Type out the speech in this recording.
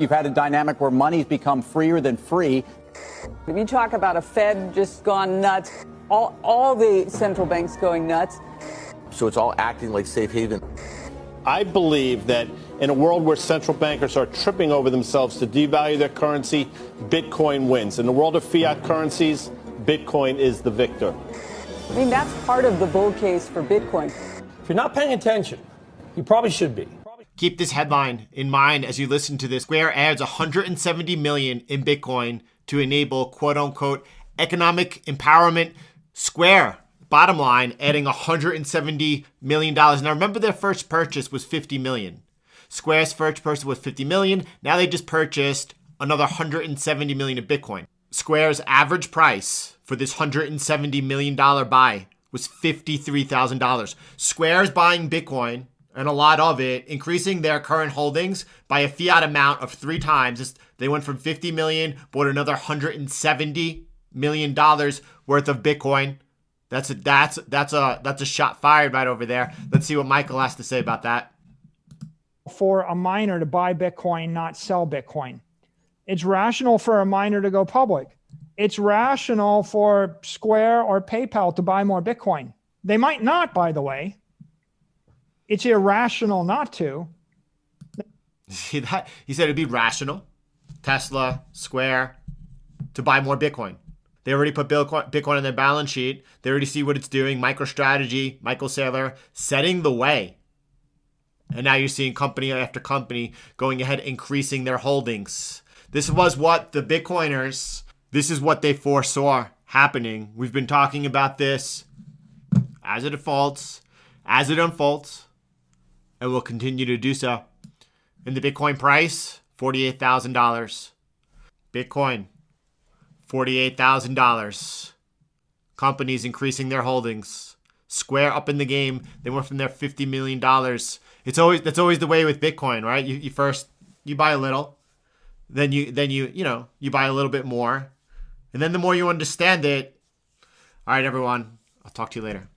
You've had a dynamic where money's become freer than free. If you talk about a Fed just gone nuts, all the central banks going nuts. So it's all acting like safe haven. I believe that in a world where central bankers are tripping over themselves to devalue their currency, Bitcoin wins. In the world of fiat currencies, Bitcoin is the victor. I mean, that's part of the bull case for Bitcoin. If you're not paying attention, you probably should be. Keep this headline in mind as you listen to this. Square adds 170 million in Bitcoin to enable quote unquote economic empowerment. Square, bottom line, adding $170 million. Now remember their first purchase was 50 million. Square's first purchase was 50 million. Now they just purchased another 170 million in Bitcoin. Square's average price for this $170 million buy was $53,000. Square's buying Bitcoin, and a lot of it, increasing their current holdings by a fiat amount of 3 times. They went from 50 million, bought another $170 million worth of Bitcoin. That's a shot fired right over there. Let's see what Michael has to say about that. For a miner to buy Bitcoin, not sell Bitcoin. It's rational for a miner to go public. It's rational for Square or PayPal to buy more Bitcoin. They might not, by the way. It's irrational not to. See that? He said it'd be rational, Tesla, Square, to buy more Bitcoin. They already put Bitcoin on their balance sheet. They already see what it's doing. MicroStrategy, Michael Saylor, setting the way. And now you're seeing company after company going ahead, increasing their holdings. This was what the Bitcoiners, this is what they foresaw happening. We've been talking about this as it unfolds, and we'll continue to do so. And the Bitcoin price, $48,000. Bitcoin, $48,000. Companies increasing their holdings. Square up in the game. They went from their $50 million. That's always the way with Bitcoin, right? You first buy a little, then you buy a little bit more, and then the more you understand it. All right, everyone. I'll talk to you later.